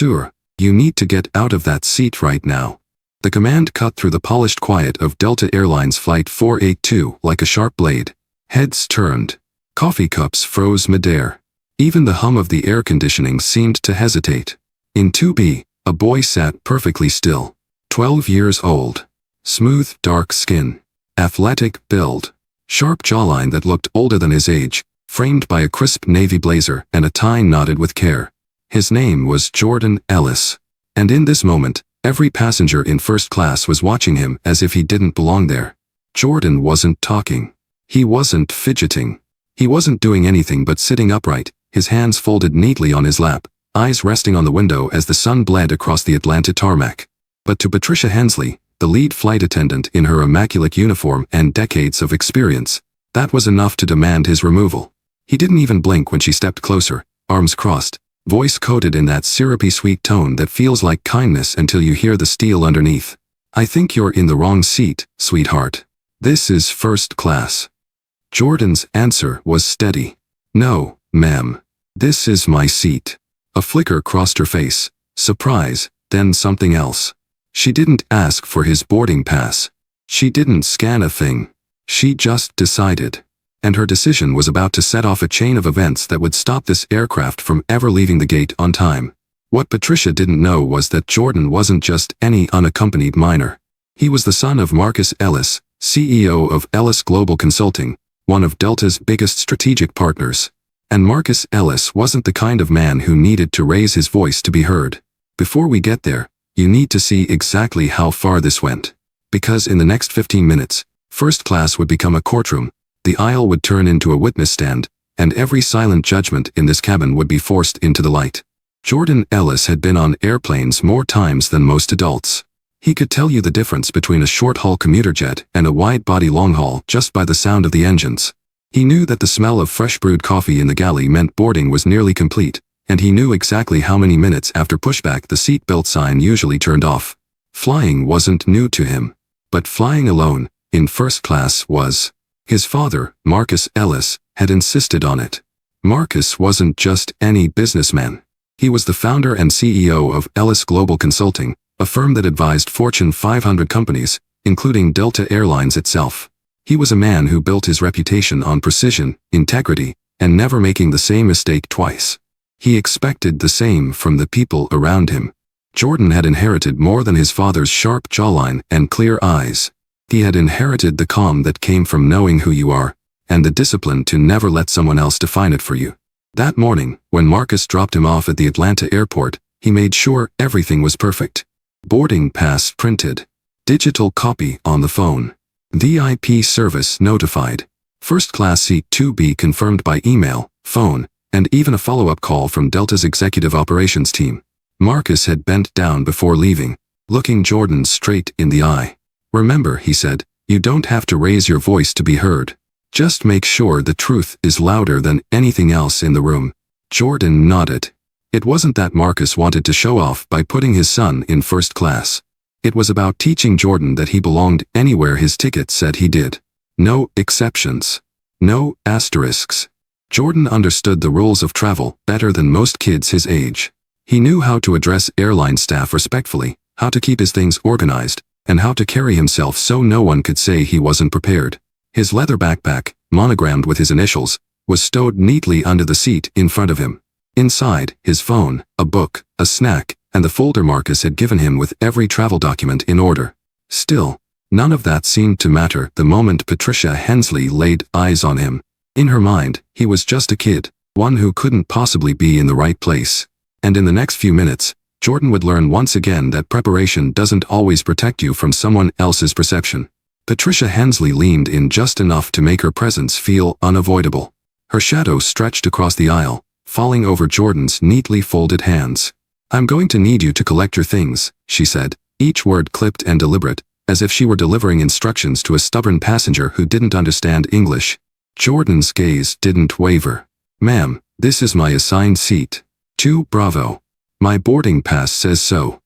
Sir, you need to get out of that seat right now. The command cut through the polished quiet of Delta Airlines Flight 482 like a sharp blade. Heads turned. Coffee cups froze midair. Even the hum of the air conditioning seemed to hesitate. In 2B, a boy sat perfectly still. 12 years old. Smooth, dark skin. Athletic build. Sharp jawline that looked older than his age, framed by a crisp navy blazer and a tie knotted with care. His name was Jordan Ellis. And in this moment, every passenger in first class was watching him as if he didn't belong there. Jordan wasn't talking. He wasn't fidgeting. He wasn't doing anything but sitting upright, his hands folded neatly on his lap, eyes resting on the window as the sun bled across the Atlanta tarmac. But to Patricia Hensley, the lead flight attendant in her immaculate uniform and decades of experience, that was enough to demand his removal. He didn't even blink when she stepped closer, arms crossed, voice coated in that syrupy sweet tone that feels like kindness until you hear the steel underneath. I think you're in the wrong seat, sweetheart. This is first class. Jordan's answer was steady. No, ma'am. This is my seat. A flicker crossed her face. Surprise, then something else. She didn't ask for his boarding pass. She didn't scan a thing. She just decided. And her decision was about to set off a chain of events that would stop this aircraft from ever leaving the gate on time. What Patricia didn't know was that Jordan wasn't just any unaccompanied minor. He was the son of Marcus Ellis, CEO of Ellis Global Consulting, one of Delta's biggest strategic partners. And Marcus Ellis wasn't the kind of man who needed to raise his voice to be heard. Before we get there, you need to see exactly how far this went. Because in the next 15 minutes, first class would become a courtroom, the aisle would turn into a witness stand, and every silent judgment in this cabin would be forced into the light. Jordan Ellis had been on airplanes more times than most adults. He could tell you the difference between a short-haul commuter jet and a wide-body long-haul just by the sound of the engines. He knew that the smell of fresh brewed coffee in the galley meant boarding was nearly complete, and he knew exactly how many minutes after pushback the seatbelt sign usually turned off. Flying wasn't new to him. But flying alone, in first class, was. His father, Marcus Ellis, had insisted on it. Marcus wasn't just any businessman. He was the founder and CEO of Ellis Global Consulting, a firm that advised Fortune 500 companies, including Delta Airlines itself. He was a man who built his reputation on precision, integrity, and never making the same mistake twice. He expected the same from the people around him. Jordan had inherited more than his father's sharp jawline and clear eyes. He had inherited the calm that came from knowing who you are, and the discipline to never let someone else define it for you. That morning, when Marcus dropped him off at the Atlanta airport, he made sure everything was perfect. Boarding pass printed. Digital copy on the phone. VIP service notified. First class seat 2B confirmed by email, phone, and even a follow-up call from Delta's executive operations team. Marcus had bent down before leaving, looking Jordan straight in the eye. Remember, he said, you don't have to raise your voice to be heard. Just make sure the truth is louder than anything else in the room. Jordan nodded. It wasn't that Marcus wanted to show off by putting his son in first class. It was about teaching Jordan that he belonged anywhere his ticket said he did. No exceptions. No asterisks. Jordan understood the rules of travel better than most kids his age. He knew how to address airline staff respectfully, how to keep his things organized, and how to carry himself so no one could say he wasn't prepared. His leather backpack, monogrammed with his initials, was stowed neatly under the seat in front of him. Inside, his phone, a book, a snack, and the folder Marcus had given him with every travel document in order. Still, none of that seemed to matter the moment Patricia Hensley laid eyes on him. In her mind, he was just a kid, one who couldn't possibly be in the right place. And in the next few minutes, Jordan would learn once again that preparation doesn't always protect you from someone else's perception. Patricia Hensley leaned in just enough to make her presence feel unavoidable. Her shadow stretched across the aisle, falling over Jordan's neatly folded hands. I'm going to need you to collect your things, she said, each word clipped and deliberate, as if she were delivering instructions to a stubborn passenger who didn't understand English. Jordan's gaze didn't waver. Ma'am, this is my assigned seat. 2 Bravo. My boarding pass says so.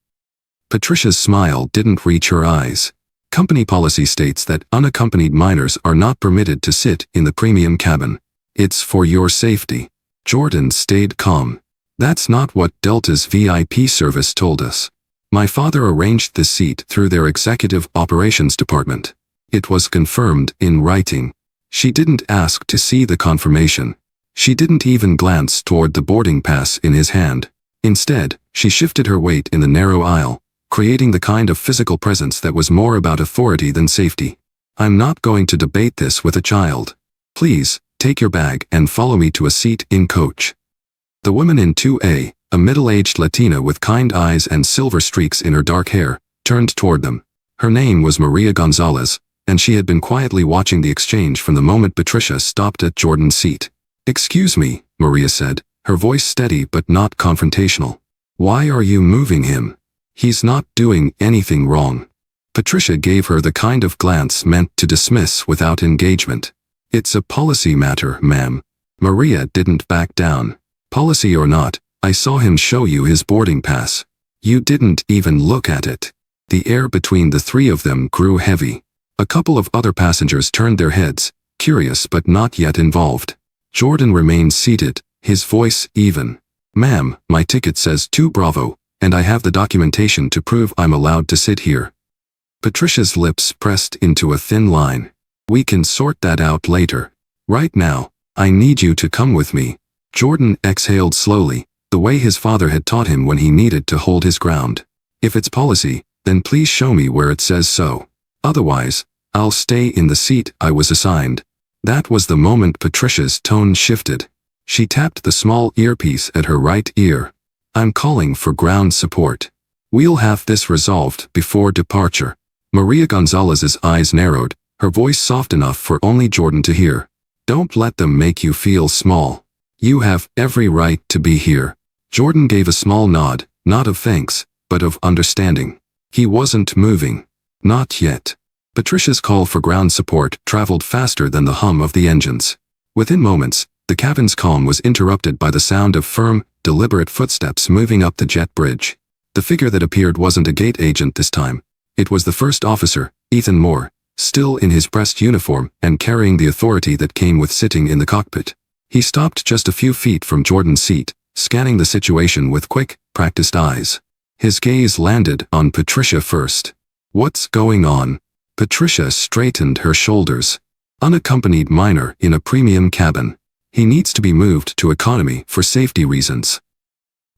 Patricia's smile didn't reach her eyes. Company policy states that unaccompanied minors are not permitted to sit in the premium cabin. It's for your safety. Jordan stayed calm. That's not what Delta's VIP service told us. My father arranged this seat through their executive operations department. It was confirmed in writing. She didn't ask to see the confirmation. She didn't even glance toward the boarding pass in his hand. Instead, she shifted her weight in the narrow aisle, creating the kind of physical presence that was more about authority than safety. I'm not going to debate this with a child. Please, take your bag and follow me to a seat in coach. The woman in 2A, a middle-aged Latina with kind eyes and silver streaks in her dark hair, turned toward them. Her name was Maria Gonzalez, and she had been quietly watching the exchange from the moment Patricia stopped at Jordan's seat. "Excuse me," Maria said, her voice steady but not confrontational. "Why are you moving him? He's not doing anything wrong." Patricia gave her the kind of glance meant to dismiss without engagement. "It's a policy matter, ma'am." Maria didn't back down. "Policy or not, I saw him show you his boarding pass. You didn't even look at it." The air between the three of them grew heavy. A couple of other passengers turned their heads, curious but not yet involved. Jordan remained seated, his voice even. "Ma'am, my ticket says 2 Bravo, and I have the documentation to prove I'm allowed to sit here." Patricia's lips pressed into a thin line. "We can sort that out later. Right now, I need you to come with me." Jordan exhaled slowly, the way his father had taught him when he needed to hold his ground. "If it's policy, then please show me where it says so. Otherwise, I'll stay in the seat I was assigned." That was the moment Patricia's tone shifted. She tapped the small earpiece at her right ear. "I'm calling for ground support. We'll have this resolved before departure." Maria Gonzalez's eyes narrowed, her voice soft enough for only Jordan to hear. "Don't let them make you feel small. You have every right to be here." Jordan gave a small nod, not of thanks, but of understanding. He wasn't moving. Not yet. Patricia's call for ground support traveled faster than the hum of the engines. Within moments, the cabin's calm was interrupted by the sound of firm, deliberate footsteps moving up the jet bridge. The figure that appeared wasn't a gate agent this time. It was the first officer, Ethan Moore, still in his pressed uniform and carrying the authority that came with sitting in the cockpit. He stopped just a few feet from Jordan's seat, scanning the situation with quick, practiced eyes. His gaze landed on Patricia first. "What's going on?" Patricia straightened her shoulders. "Unaccompanied minor in a premium cabin. He needs to be moved to economy for safety reasons."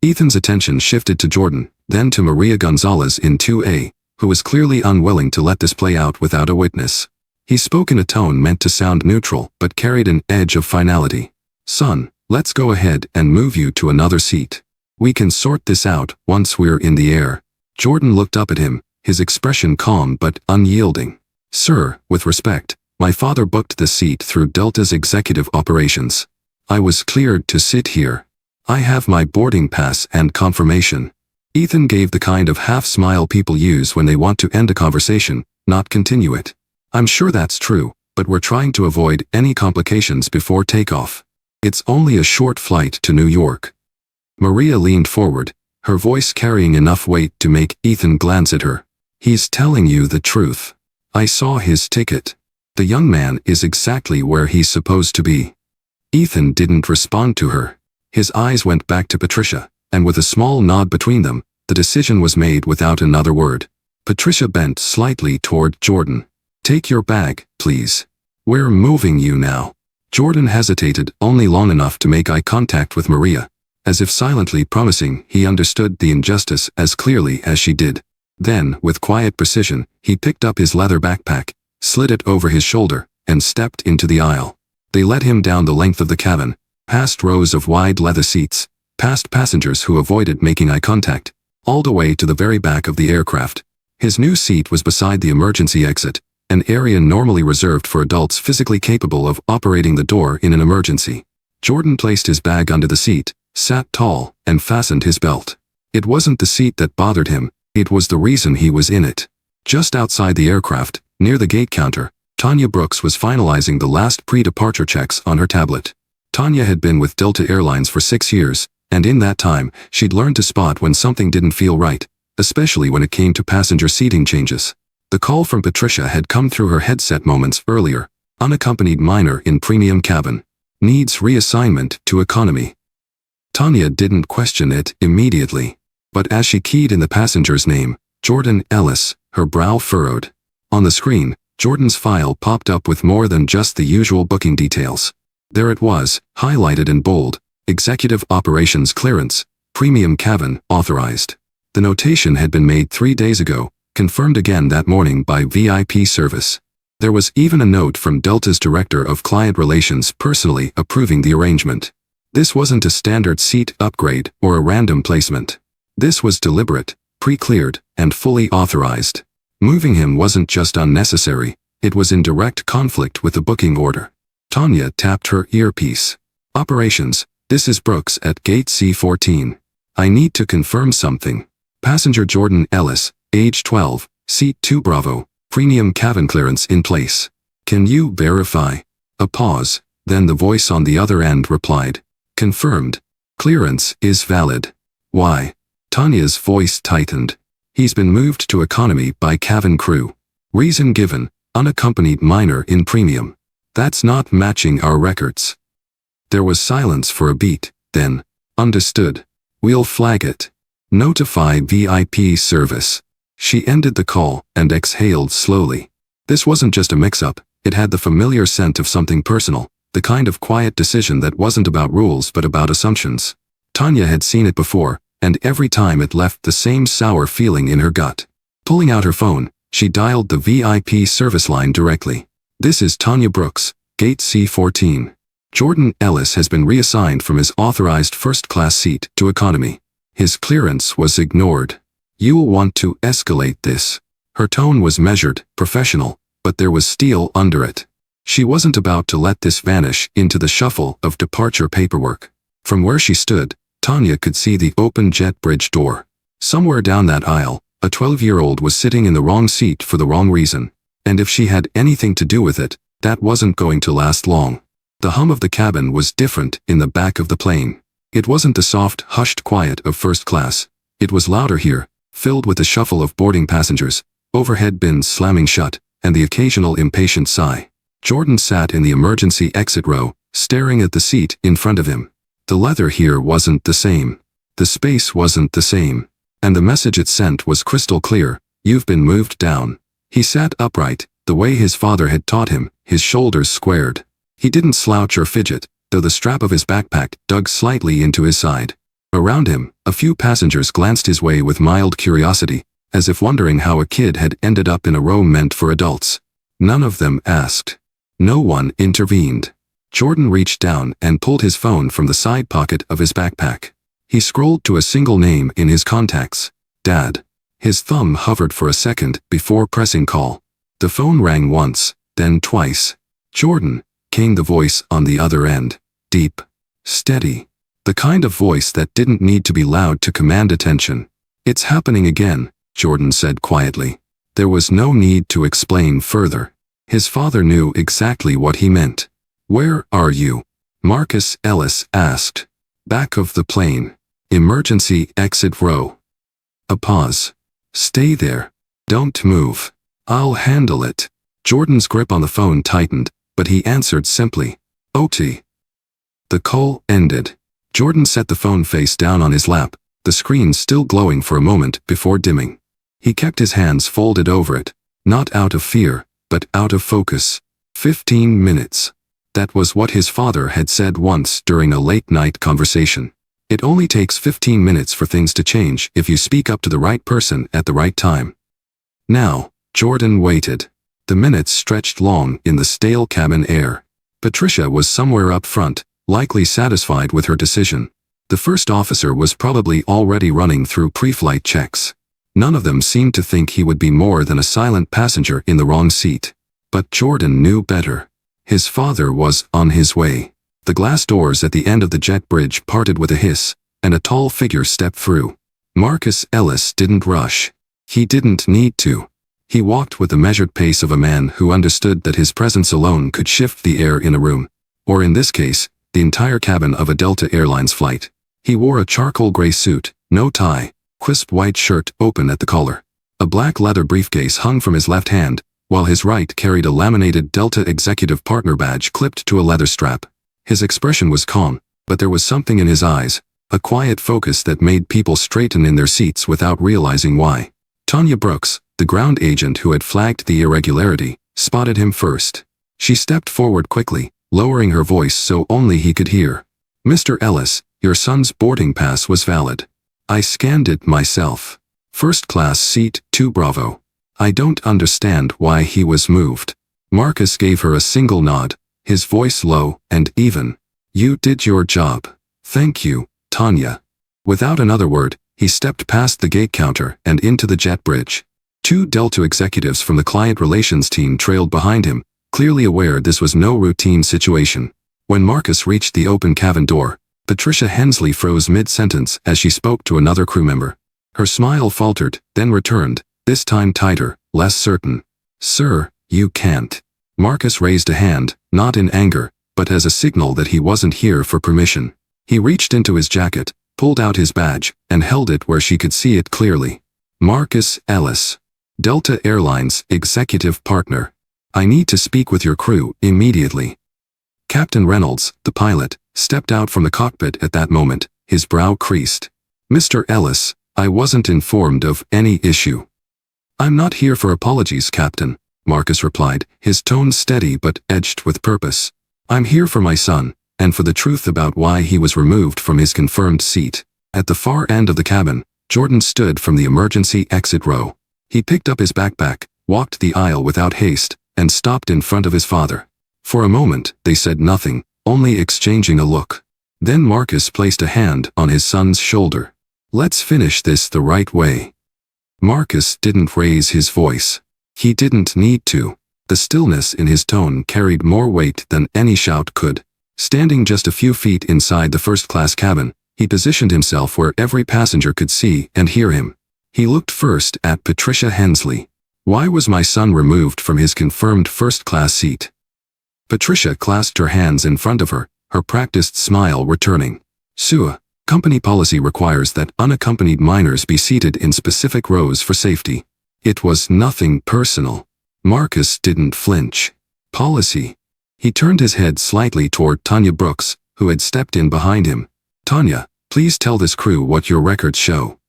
Ethan's attention shifted to Jordan, then to Maria Gonzalez in 2A, who was clearly unwilling to let this play out without a witness. He spoke in a tone meant to sound neutral but carried an edge of finality. "Son, let's go ahead and move you to another seat. We can sort this out once we're in the air." Jordan looked up at him, his expression calm but unyielding. "Sir, with respect, my father booked the seat through Delta's executive operations. I was cleared to sit here. I have my boarding pass and confirmation." Ethan gave the kind of half-smile people use when they want to end a conversation, not continue it. "I'm sure that's true, but we're trying to avoid any complications before takeoff. It's only a short flight to New York." Maria leaned forward, her voice carrying enough weight to make Ethan glance at her. "He's telling you the truth. I saw his ticket. The young man is exactly where he's supposed to be." Ethan didn't respond to her. His eyes went back to Patricia, and with a small nod between them, the decision was made without another word. Patricia bent slightly toward Jordan. "Take your bag, please. We're moving you now." Jordan hesitated only long enough to make eye contact with Maria, as if silently promising he understood the injustice as clearly as she did. Then, with quiet precision, he picked up his leather backpack, slid it over his shoulder, and stepped into the aisle. They led him down the length of the cabin, past rows of wide leather seats, past passengers who avoided making eye contact, all the way to the very back of the aircraft. His new seat was beside the emergency exit, an area normally reserved for adults physically capable of operating the door in an emergency. Jordan placed his bag under the seat, sat tall, and fastened his belt. It wasn't the seat that bothered him, it was the reason he was in it. Just outside the aircraft, near the gate counter, Tanya Brooks was finalizing the last pre-departure checks on her tablet. Tanya had been with Delta Airlines for 6 years, and in that time, she'd learned to spot when something didn't feel right, especially when it came to passenger seating changes. The call from Patricia had come through her headset moments earlier. "Unaccompanied minor in premium cabin. Needs reassignment to economy." Tanya didn't question it immediately. But as she keyed in the passenger's name, Jordan Ellis, her brow furrowed. On the screen, Jordan's file popped up with more than just the usual booking details. There it was, highlighted in bold: Executive Operations Clearance, Premium Cabin, Authorized. The notation had been made 3 days ago, confirmed again that morning by VIP Service. There was even a note from Delta's Director of Client Relations personally approving the arrangement. This wasn't a standard seat upgrade or a random placement. This was deliberate, pre-cleared, and fully authorized. Moving him wasn't just unnecessary, it was in direct conflict with the booking order. Tanya tapped her earpiece. Operations, this is Brooks at Gate C14. I need to confirm something. Passenger Jordan Ellis, age 12, seat 2 Bravo, premium cabin clearance in place. Can you verify? A pause, then the voice on the other end replied. Confirmed. Clearance is valid. Why? Tanya's voice tightened. He's been moved to economy by cabin crew. Reason given: unaccompanied minor in premium. That's not matching our records. There was silence for a beat, then, understood. We'll flag it. Notify VIP Service. She ended the call and exhaled slowly. This wasn't just a mix-up, it had the familiar scent of something personal, the kind of quiet decision that wasn't about rules but about assumptions. Tanya had seen it before, and every time it left the same sour feeling in her gut. Pulling out her phone, she dialed the VIP service line directly. This is Tanya Brooks, Gate C14. Jordan Ellis has been reassigned from his authorized first-class seat to economy. His clearance was ignored. You'll want to escalate this. Her tone was measured, professional, but there was steel under it. She wasn't about to let this vanish into the shuffle of departure paperwork. From where she stood, Tanya could see the open jet bridge door. Somewhere down that aisle, a 12-year-old was sitting in the wrong seat for the wrong reason. And if she had anything to do with it, that wasn't going to last long. The hum of the cabin was different in the back of the plane. It wasn't the soft, hushed quiet of first class. It was louder here, filled with the shuffle of boarding passengers, overhead bins slamming shut, and the occasional impatient sigh. Jordan sat in the emergency exit row, staring at the seat in front of him. The leather here wasn't the same. The space wasn't the same. And the message it sent was crystal clear: you've been moved down. He sat upright, the way his father had taught him, his shoulders squared. He didn't slouch or fidget, though the strap of his backpack dug slightly into his side. Around him, a few passengers glanced his way with mild curiosity, as if wondering how a kid had ended up in a row meant for adults. None of them asked. No one intervened. Jordan reached down and pulled his phone from the side pocket of his backpack. He scrolled to a single name in his contacts: Dad. His thumb hovered for a second before pressing call. The phone rang once, then twice. Jordan, came the voice on the other end. Deep. Steady. The kind of voice that didn't need to be loud to command attention. It's happening again, Jordan said quietly. There was no need to explain further. His father knew exactly what he meant. Where are you? Marcus Ellis asked. Back of the plane. Emergency exit row. A pause. Stay there. Don't move. I'll handle it. Jordan's grip on the phone tightened, but he answered simply. OT. The call ended. Jordan set the phone face down on his lap, the screen still glowing for a moment before dimming. He kept his hands folded over it, not out of fear, but out of focus. 15 minutes. That was what his father had said once during a late-night conversation. It only takes 15 minutes for things to change if you speak up to the right person at the right time. Now, Jordan waited. The minutes stretched long in the stale cabin air. Patricia was somewhere up front, likely satisfied with her decision. The first officer was probably already running through pre-flight checks. None of them seemed to think he would be more than a silent passenger in the wrong seat. But Jordan knew better. His father was on his way. The glass doors at the end of the jet bridge parted with a hiss, and a tall figure stepped through. Marcus Ellis didn't rush. He didn't need to. He walked with the measured pace of a man who understood that his presence alone could shift the air in a room, or in this case, the entire cabin of a Delta Airlines flight. He wore a charcoal gray suit, no tie, crisp white shirt open at the collar. A black leather briefcase hung from his left hand, while his right carried a laminated Delta Executive Partner badge clipped to a leather strap. His expression was calm, but there was something in his eyes, A quiet focus that made people straighten in their seats without realizing why. Tanya Brooks, the ground agent who had flagged the irregularity, spotted him first. She stepped forward quickly, lowering her voice so only he could hear. "Mr. Ellis, your son's boarding pass was valid. I scanned it myself. First class seat 2 Bravo. I don't understand why he was moved." Marcus gave her a single nod, his voice low and even. "You did your job. Thank you, Tanya." Without another word, he stepped past the gate counter and into the jet bridge. 2 Delta executives from the client relations team trailed behind him, clearly aware this was no routine situation. When Marcus reached the open cabin door, Patricia Hensley froze mid-sentence as she spoke to another crew member. Her smile faltered, then returned, this time tighter, less certain. "Sir, you can't." Marcus raised a hand, not in anger, but as a signal that he wasn't here for permission. He reached into his jacket, pulled out his badge, and held it where she could see it clearly. "Marcus Ellis, Delta Airlines Executive Partner. I need to speak with your crew immediately." Captain Reynolds, the pilot, stepped out from the cockpit at that moment, his brow creased. "Mr. Ellis, I wasn't informed of any issue." "I'm not here for apologies, Captain," Marcus replied, his tone steady but edged with purpose. "I'm here for my son, and for the truth about why he was removed from his confirmed seat." At the far end of the cabin, Jordan stood from the emergency exit row. He picked up his backpack, walked the aisle without haste, and stopped in front of his father. For a moment, they said nothing, only exchanging a look. Then Marcus placed a hand on his son's shoulder. "Let's finish this the right way." Marcus didn't raise his voice. He didn't need to. The stillness in his tone carried more weight than any shout could. Standing just a few feet inside the first-class cabin, he positioned himself where every passenger could see and hear him. He looked first at Patricia Hensley. "Why was my son removed from his confirmed first-class seat?" Patricia clasped her hands in front of her, her practiced smile returning. "SUA, company policy requires that unaccompanied minors be seated in specific rows for safety." It was nothing personal. Marcus didn't flinch. "Policy?" He turned his head slightly toward Tanya Brooks, who had stepped in behind him. "Tanya, please tell this crew what your records show."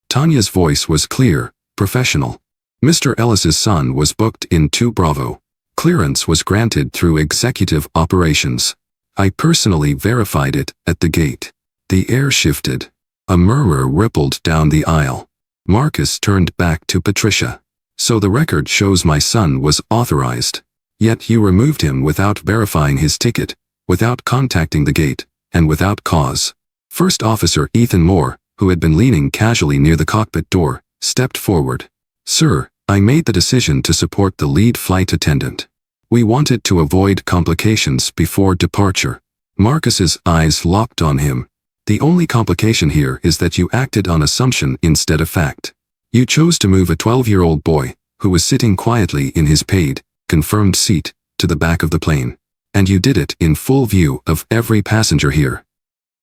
Tanya's voice was clear, professional. "Mr. Ellis's son was booked in 2 Bravo. Clearance was granted through executive operations. I personally verified it at the gate." The air shifted. A murmur rippled down the aisle. Marcus turned back to Patricia. "So the record shows my son was authorized. Yet you removed him without verifying his ticket, without contacting the gate, and without cause." First Officer Ethan Moore, who had been leaning casually near the cockpit door, stepped forward. "Sir, I made the decision to support the lead flight attendant. We wanted to avoid complications before departure." Marcus's eyes locked on him. "The only complication here is that you acted on assumption instead of fact. You chose to move a 12-year-old boy, who was sitting quietly in his paid, confirmed seat, to the back of the plane. And you did it in full view of every passenger here."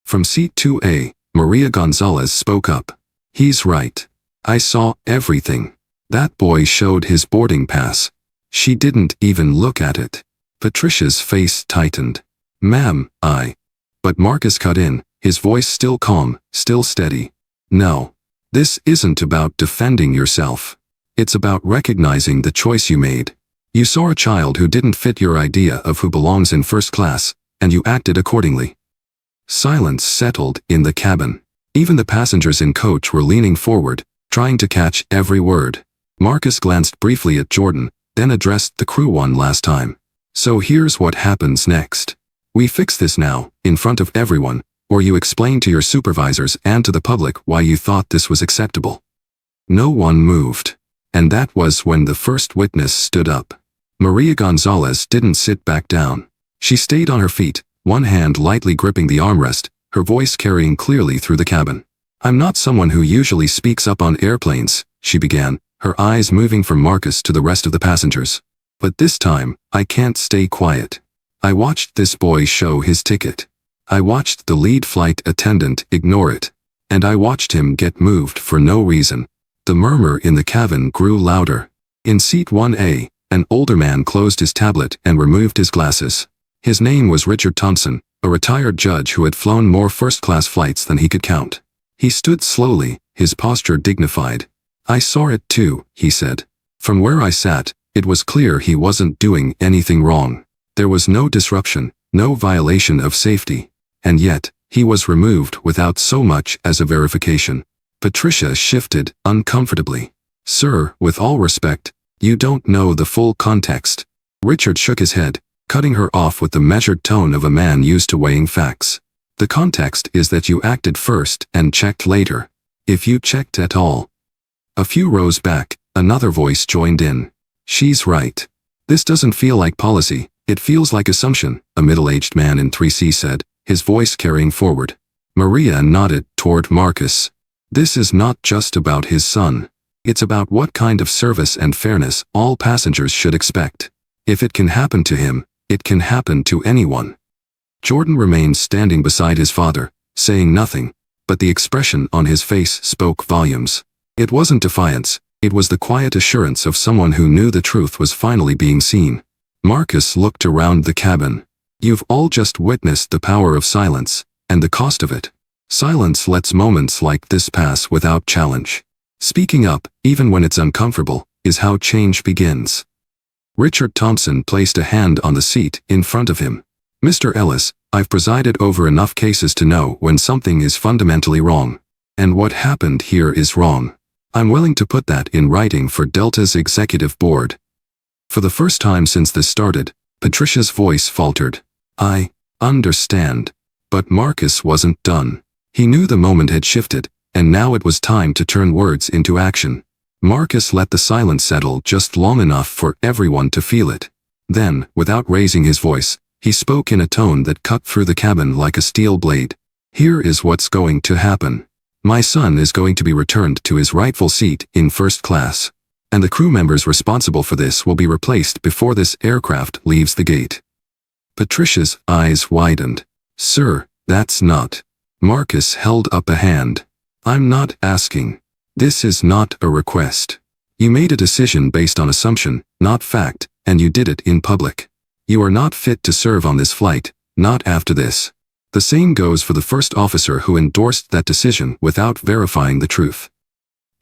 From seat 2A, Maria Gonzalez spoke up. "He's right. I saw everything. That boy showed his boarding pass. She didn't even look at it." Patricia's face tightened. "Ma'am, But Marcus cut in, his voice still calm, still steady. "No. This isn't about defending yourself. It's about recognizing the choice you made. You saw a child who didn't fit your idea of who belongs in first class, and you acted accordingly." Silence settled in the cabin. Even the passengers in coach were leaning forward, trying to catch every word. Marcus glanced briefly at Jordan, then addressed the crew one last time. "So here's what happens next. We fix this now, in front of everyone, or you explain to your supervisors and to the public why you thought this was acceptable." No one moved. And that was when the first witness stood up. Maria Gonzalez didn't sit back down. She stayed on her feet, one hand lightly gripping the armrest, her voice carrying clearly through the cabin. "I'm not someone who usually speaks up on airplanes," she began, her eyes moving from Marcus to the rest of the passengers. "But this time, I can't stay quiet. I watched this boy show his ticket. I watched the lead flight attendant ignore it. And I watched him get moved for no reason." The murmur in the cabin grew louder. In seat 1A, an older man closed his tablet and removed his glasses. His name was Richard Thompson, a retired judge who had flown more first-class flights than he could count. He stood slowly, his posture dignified. "I saw it too," he said. "From where I sat, it was clear he wasn't doing anything wrong. There was no disruption, no violation of safety. And yet, he was removed without so much as a verification." Patricia shifted uncomfortably. "Sir, with all respect, you don't know the full context." Richard shook his head, cutting her off with the measured tone of a man used to weighing facts. "The context is that you acted first and checked later. If you checked at all." A few rows back, another voice joined in. "She's right. This doesn't feel like policy, it feels like assumption," a middle-aged man in 3C said, his voice carrying forward. Maria nodded toward Marcus. "This is not just about his son. It's about what kind of service and fairness all passengers should expect. If it can happen to him, it can happen to anyone." Jordan remained standing beside his father, saying nothing, but the expression on his face spoke volumes. It wasn't defiance, it was the quiet assurance of someone who knew the truth was finally being seen. Marcus looked around the cabin. "You've all just witnessed the power of silence, and the cost of it. Silence lets moments like this pass without challenge. Speaking up, even when it's uncomfortable, is how change begins." Richard Thompson placed a hand on the seat in front of him. "Mr. Ellis, I've presided over enough cases to know when something is fundamentally wrong. And what happened here is wrong. I'm willing to put that in writing for Delta's executive board." For the first time since this started, Patricia's voice faltered. "I understand." But Marcus wasn't done. He knew the moment had shifted, and now it was time to turn words into action. Marcus let the silence settle just long enough for everyone to feel it. Then, without raising his voice, he spoke in a tone that cut through the cabin like a steel blade. "Here is what's going to happen. My son is going to be returned to his rightful seat in first class. And the crew members responsible for this will be replaced before this aircraft leaves the gate." Patricia's eyes widened. "Sir, that's not." Marcus held up a hand. "I'm not asking. This is not a request. You made a decision based on assumption, not fact, and you did it in public. You are not fit to serve on this flight, not after this." The same goes for the first officer who endorsed that decision without verifying the truth.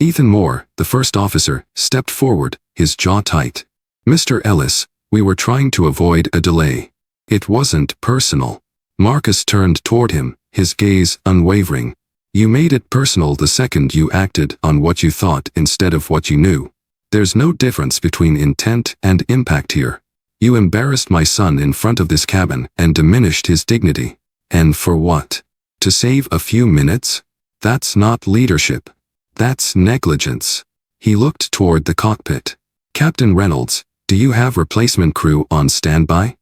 Ethan Moore, the first officer, stepped forward, his jaw tight. "Mr. Ellis, we were trying to avoid a delay. It wasn't personal." Marcus turned toward him, his gaze unwavering. "You made it personal the second you acted on what you thought instead of what you knew. There's no difference between intent and impact here. You embarrassed my son in front of this cabin and diminished his dignity. And for what? To save a few minutes? That's not leadership. That's negligence." He looked toward the cockpit. "Captain Reynolds, do you have replacement crew on standby?"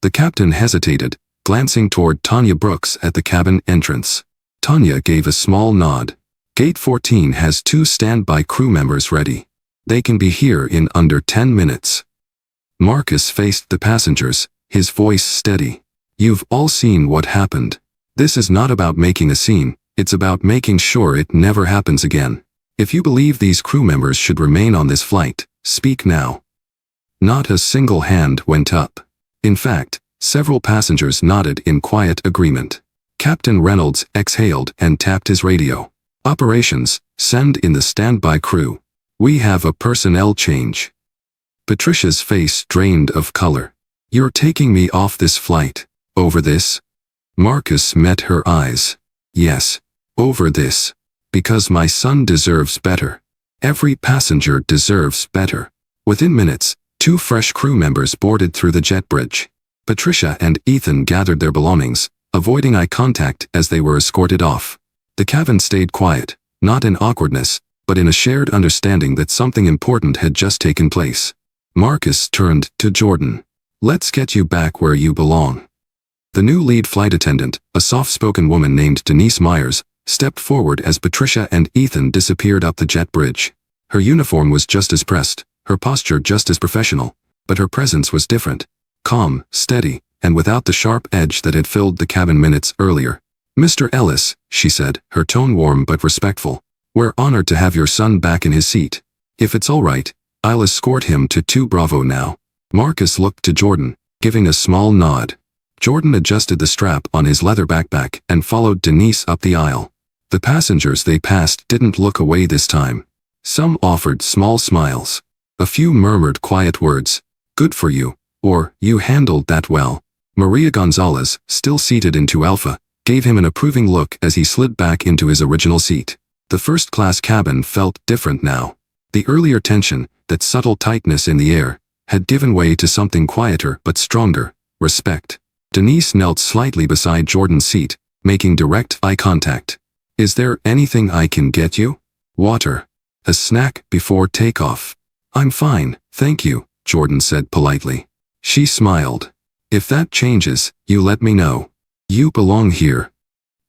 The captain hesitated, glancing toward Tanya Brooks at the cabin entrance. Tanya gave a small nod. "Gate 14 has 2 standby crew members ready. They can be here in under 10 minutes." Marcus faced the passengers, his voice steady. "You've all seen what happened. This is not about making a scene, it's about making sure it never happens again. If you believe these crew members should remain on this flight, speak now." Not a single hand went up. In fact, several passengers nodded in quiet agreement. Captain Reynolds exhaled and tapped his radio. "Operations, send in the standby crew. We have a personnel change." Patricia's face drained of color. "You're taking me off this flight? Over this?" Marcus met her eyes. "Yes, over this. Because my son deserves better. Every passenger deserves better." Within minutes, 2 fresh crew members boarded through the jet bridge. Patricia and Ethan gathered their belongings, avoiding eye contact as they were escorted off. The cabin stayed quiet, not in awkwardness, but in a shared understanding that something important had just taken place. Marcus turned to Jordan. "Let's get you back where you belong." The new lead flight attendant, a soft-spoken woman named Denise Myers, stepped forward as Patricia and Ethan disappeared up the jet bridge. Her uniform was just as pressed, her posture just as professional, but her presence was different. Calm, steady, and without the sharp edge that had filled the cabin minutes earlier. "Mr. Ellis," she said, her tone warm but respectful, "we're honored to have your son back in his seat. If it's all right, I'll escort him to 2 Bravo now." Marcus looked to Jordan, giving a small nod. Jordan adjusted the strap on his leather backpack and followed Denise up the aisle. The passengers they passed didn't look away this time. Some offered small smiles. A few murmured quiet words, "Good for you," or "You handled that well." Maria Gonzalez, still seated in 2 Alpha, gave him an approving look as he slid back into his original seat. The first-class cabin felt different now. The earlier tension, that subtle tightness in the air, had given way to something quieter but stronger: respect. Denise knelt slightly beside Jordan's seat, making direct eye contact. "Is there anything I can get you? Water? A snack before takeoff?" "I'm fine, thank you," Jordan said politely. She smiled. "If that changes, you let me know. You belong here."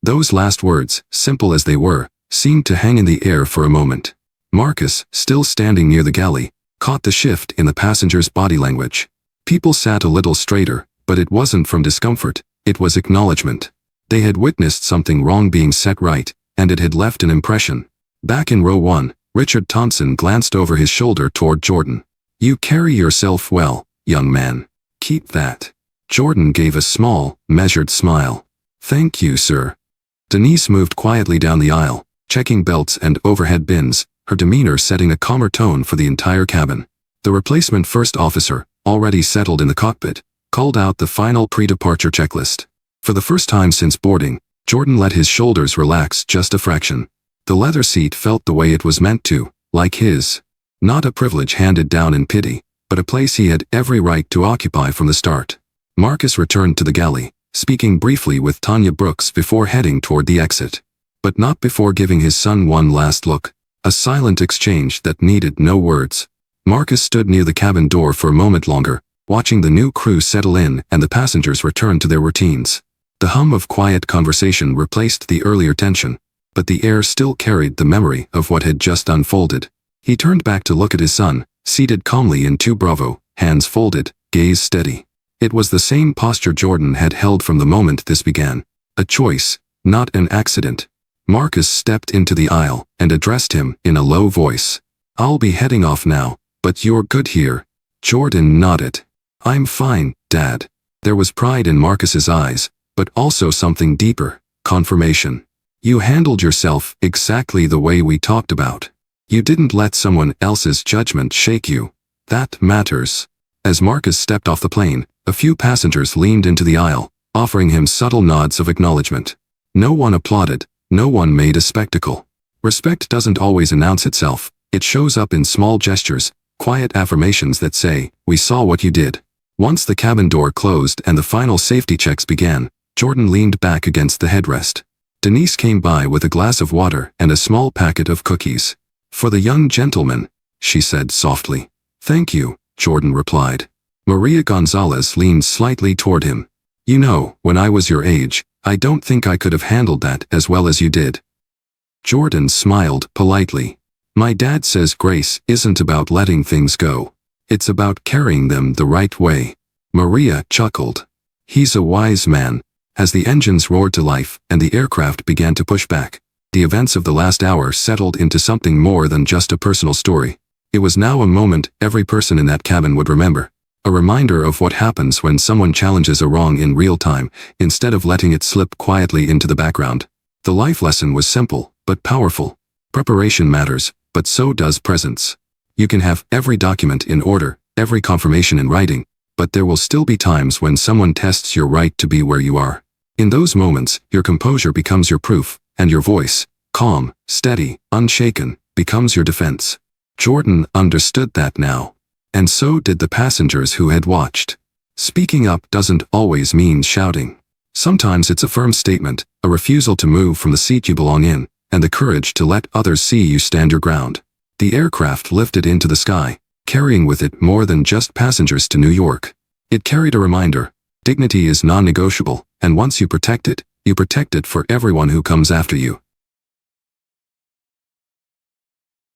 Those last words, simple as they were, seemed to hang in the air for a moment. Marcus, still standing near the galley, caught the shift in the passenger's body language. People sat a little straighter, but it wasn't from discomfort, it was acknowledgement. They had witnessed something wrong being set right, and it had left an impression. Back in row 1, Richard Thompson glanced over his shoulder toward Jordan. "You carry yourself well, young man. Keep that." Jordan gave a small, measured smile. "Thank you, sir." Denise moved quietly down the aisle, checking belts and overhead bins, her demeanor setting a calmer tone for the entire cabin. The replacement first officer, already settled in the cockpit, called out the final pre-departure checklist. For the first time since boarding, Jordan let his shoulders relax just a fraction. The leather seat felt the way it was meant to, like his. Not a privilege handed down in pity, but a place he had every right to occupy from the start. Marcus returned to the galley, speaking briefly with Tanya Brooks before heading toward the exit. But not before giving his son one last look, a silent exchange that needed no words. Marcus stood near the cabin door for a moment longer, watching the new crew settle in and the passengers return to their routines. The hum of quiet conversation replaced the earlier tension, but the air still carried the memory of what had just unfolded. He turned back to look at his son, seated calmly in 2 Bravo, hands folded, gaze steady. It was the same posture Jordan had held from the moment this began. A choice, not an accident. Marcus stepped into the aisle and addressed him in a low voice. "I'll be heading off now, but you're good here." Jordan nodded. "I'm fine, Dad." There was pride in Marcus's eyes, but also something deeper: confirmation. "You handled yourself exactly the way we talked about. You didn't let someone else's judgment shake you. That matters." As Marcus stepped off the plane, a few passengers leaned into the aisle, offering him subtle nods of acknowledgement. No one applauded, no one made a spectacle. Respect doesn't always announce itself, it shows up in small gestures, quiet affirmations that say, "We saw what you did." Once the cabin door closed and the final safety checks began, Jordan leaned back against the headrest. Denise came by with a glass of water and a small packet of cookies. "For the young gentleman," she said softly. "Thank you," Jordan replied. Maria Gonzalez leaned slightly toward him. "You know, when I was your age, I don't think I could have handled that as well as you did." Jordan smiled politely. "My dad says grace isn't about letting things go. It's about carrying them the right way." Maria chuckled. "He's a wise man." As the engines roared to life and the aircraft began to push back, the events of the last hour settled into something more than just a personal story. It was now a moment every person in that cabin would remember. A reminder of what happens when someone challenges a wrong in real time, instead of letting it slip quietly into the background. The life lesson was simple, but powerful. Preparation matters, but so does presence. You can have every document in order, every confirmation in writing, but there will still be times when someone tests your right to be where you are. In those moments, your composure becomes your proof, and your voice, calm, steady, unshaken, becomes your defense. Jordan understood that now. And so did the passengers who had watched. Speaking up doesn't always mean shouting. Sometimes it's a firm statement, a refusal to move from the seat you belong in, and the courage to let others see you stand your ground. The aircraft lifted into the sky, carrying with it more than just passengers to New York. It carried a reminder: dignity is non-negotiable, and once you protect it for everyone who comes after you.